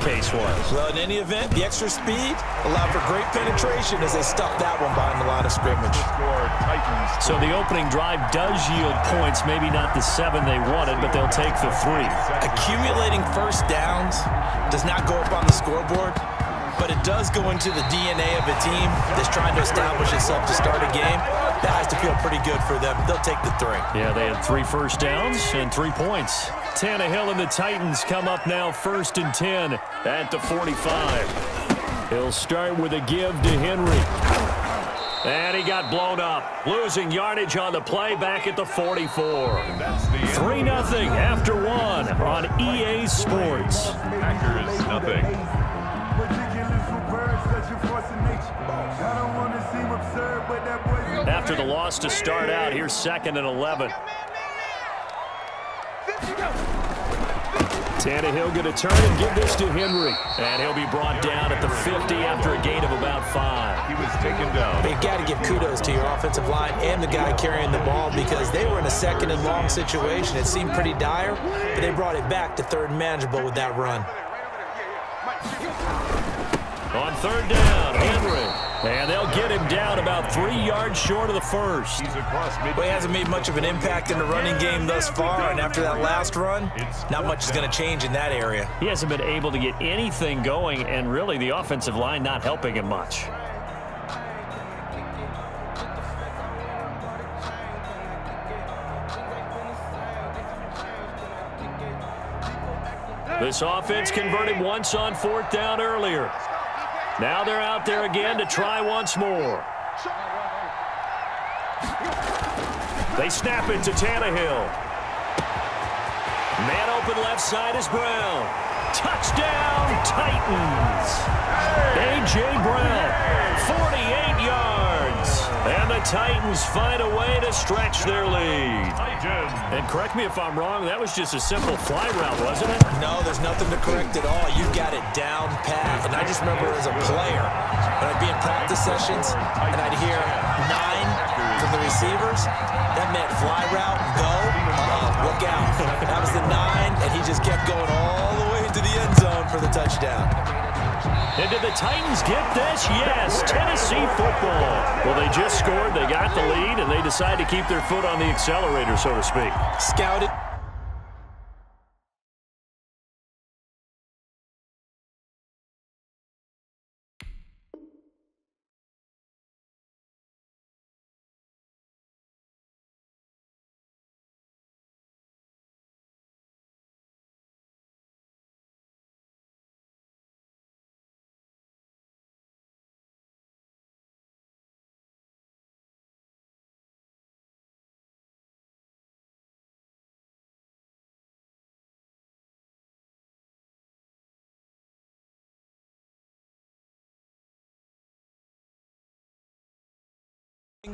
case was. Well, in any event, the extra speed allowed for great penetration as they stuffed that one behind the line of scrimmage. So the opening drive does yield points, maybe not the 7 they wanted, but they'll take the 3. Accumulating first downs does not go up on the scoreboard, but it does go into the DNA of a team that's trying to establish itself to start a game. That has to feel pretty good for them. They'll take the 3. Yeah, they had 3 first downs and 3 points. Tannehill and the Titans come up now 1st and 10 at the 45. He'll start with a give to Henry. And he got blown up. Losing yardage on the play back at the 44. 3-0 after 1 on EA Sports. Packers nothing. After the loss to start out, here's 2nd and 11. Tannehill going to turn and give this to Henry. And he'll be brought down at the 50 after a gain of about 5. He was taken down. You've got to give kudos to your offensive line and the guy carrying the ball because they were in a 2nd and long situation. It seemed pretty dire, but they brought it back to 3rd and manageable with that run. On 3rd down, Henry. And they'll get him down about 3 yards short of the first. Well, he hasn't made much of an impact in the running game thus far, and after that last run, not much is going to change in that area. He hasn't been able to get anything going, and really the offensive line not helping him much. This offense converted once on 4th down earlier. Now they're out there again to try once more. They snap it to Tannehill. Man open left side is Brown. Touchdown, Titans. A.J. Brown, 48 yards. And the Titans find a way to stretch their lead. And correct me if I'm wrong, that was just a simple fly route, wasn't it? No, there's nothing to correct at all. You got it down pat. And I just remember as a player, when I'd be in practice sessions and I'd hear 9 from the receivers, that meant fly route, go, look out. That was the 9, and he just kept going all the way to the end zone for the touchdown. And did the Titans get this? Yes, Tennessee football. Well, they just scored, they got the lead, and they decide to keep their foot on the accelerator, so to speak. Scouted.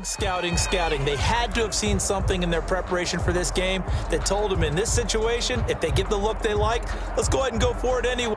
Scouting. They had to have seen something in their preparation for this game that told them in this situation, if they get the look they like, let's go ahead and go for it anyway.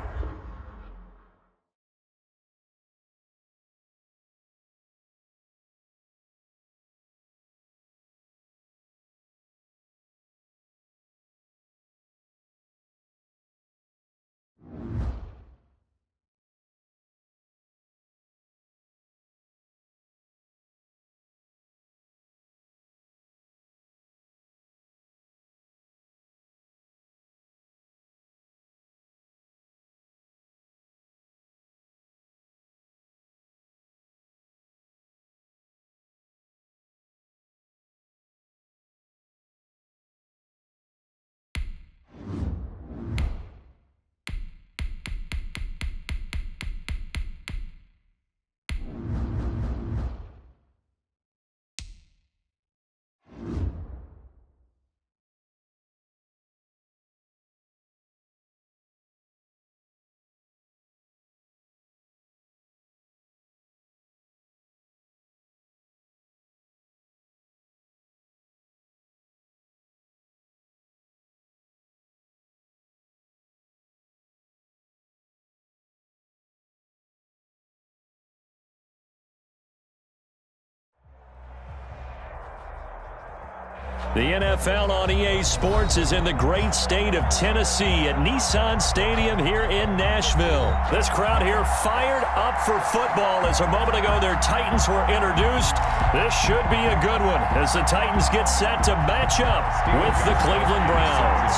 The NFL on EA Sports is in the great state of Tennessee at Nissan Stadium here in Nashville. This crowd here fired up for football as a moment ago their Titans were introduced. This should be a good one as the Titans get set to match up with the Cleveland Browns.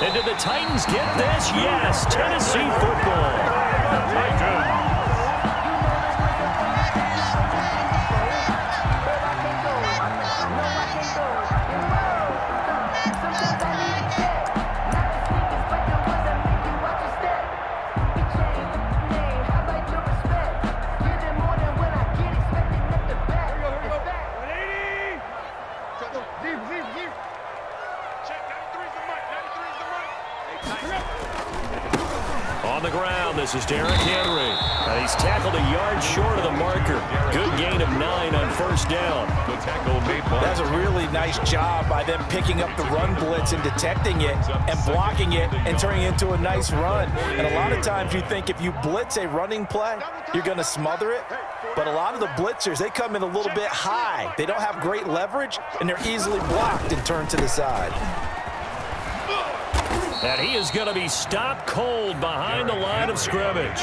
And did the Titans get this? Yes, Tennessee football. On the ground, this is Derrick Henry. And he's tackled a yard short of the marker. Good gain of 9 on first down. That's a really nice job by them picking up the run blitz and detecting it and blocking it and turning it into a nice run. And a lot of times you think if you blitz a running play, you're going to smother it. But a lot of the blitzers, they come in a little bit high. They don't have great leverage, and they're easily blocked and turned to the side. And he is going to be stopped cold behind the line of scrimmage.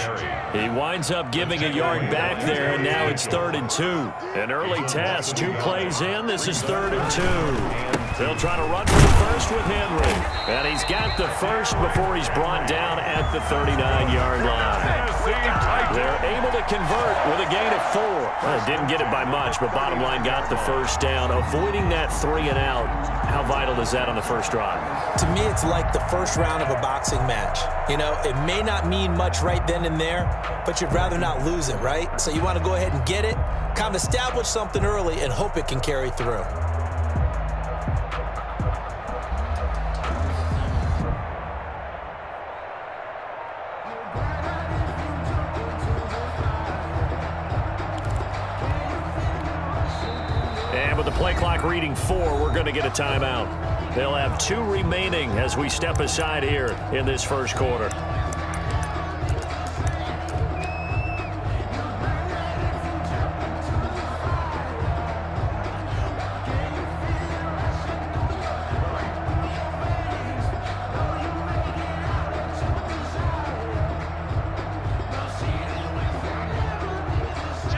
He winds up giving a yard back there, and now it's 3rd and 2. An early test, 2 plays in. This is 3rd and 2. They'll try to run for the first with Henry. And he's got the first before he's brought down at the 39-yard line. They're able to convert with a gain of 4. Well, didn't get it by much, but bottom line got the first down. Avoiding that 3 and out. How vital is that on the first drive? To me, it's like the first round of a boxing match. You know, it may not mean much right then and there, but you'd rather not lose it, right? So you want to go ahead and get it, kind of establish something early, and hope it can carry through. And with the play clock reading 4, we're going to get a timeout. They'll have 2 remaining as we step aside here in this first quarter.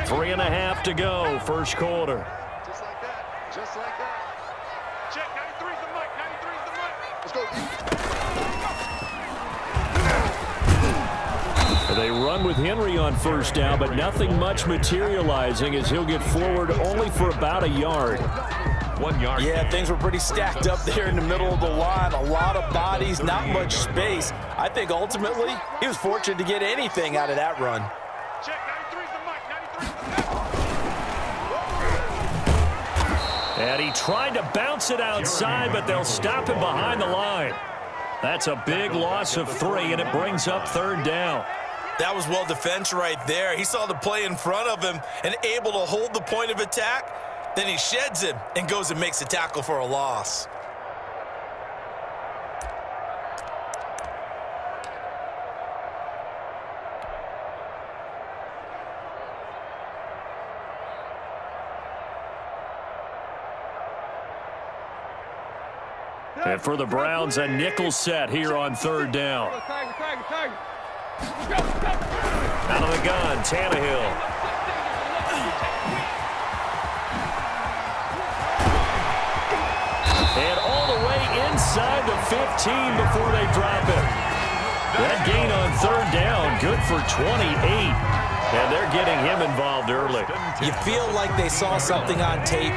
Three and a half to go, first quarter. Just like that. Check, 93's the mic, 93's the mic. Let's go. They run with Henry on first down, but nothing much materializing as he'll get forward only for about a yard. 1 yard. Yeah, things were pretty stacked up there in the middle of the line. A lot of bodies, not much space. I think ultimately he was fortunate to get anything out of that run. Check, 93's the mic, 93's the mic. And he tried to bounce it outside, but they'll stop him behind the line. That's a big loss of 3, and it brings up 3rd down. That was well defense right there. He saw the play in front of him and able to hold the point of attack. Then he sheds him and goes and makes a tackle for a loss. And for the Browns, a nickel set here on 3rd down. Out of the gun, Tannehill. And all the way inside the 15 before they drop it. That gain on 3rd down, good for 28. And they're getting him involved early. You feel like they saw something on tape,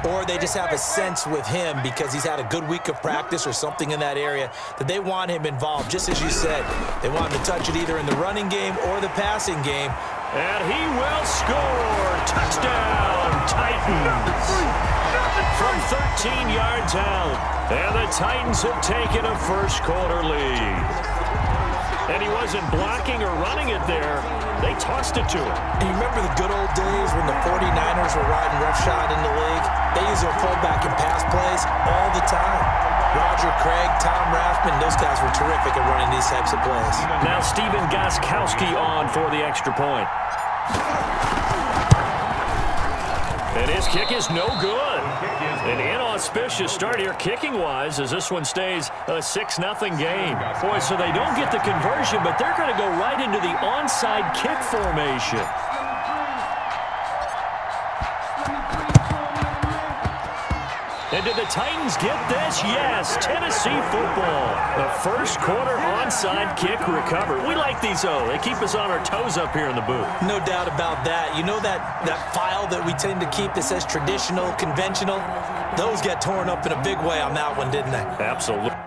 or they just have a sense with him because he's had a good week of practice or something in that area that they want him involved, just as you said. They want him to touch it either in the running game or the passing game. And he will score. Touchdown, Titans. From 13 yards out. And the Titans have taken a first quarter lead. And he wasn't blocking or running it there. They tossed it to him. And you remember the good old days when the 49ers were riding roughshod in the league? They use their fullback in pass plays all the time. Roger Craig, Tom Rathman, those guys were terrific at running these types of plays. Now Stephen Gostkowski on for the extra point. And his kick is no good. An inauspicious start here kicking-wise as this one stays a 6-0 game. Boy, so they don't get the conversion, but they're going to go right into the onside kick formation. And did the Titans get this? Yes, Tennessee football. The first quarter onside kick recovered. We like these, they keep us on our toes up here in the booth. No doubt about that. You know that file that we tend to keep that says traditional, conventional? Those got torn up in a big way on that one, didn't they? Absolutely.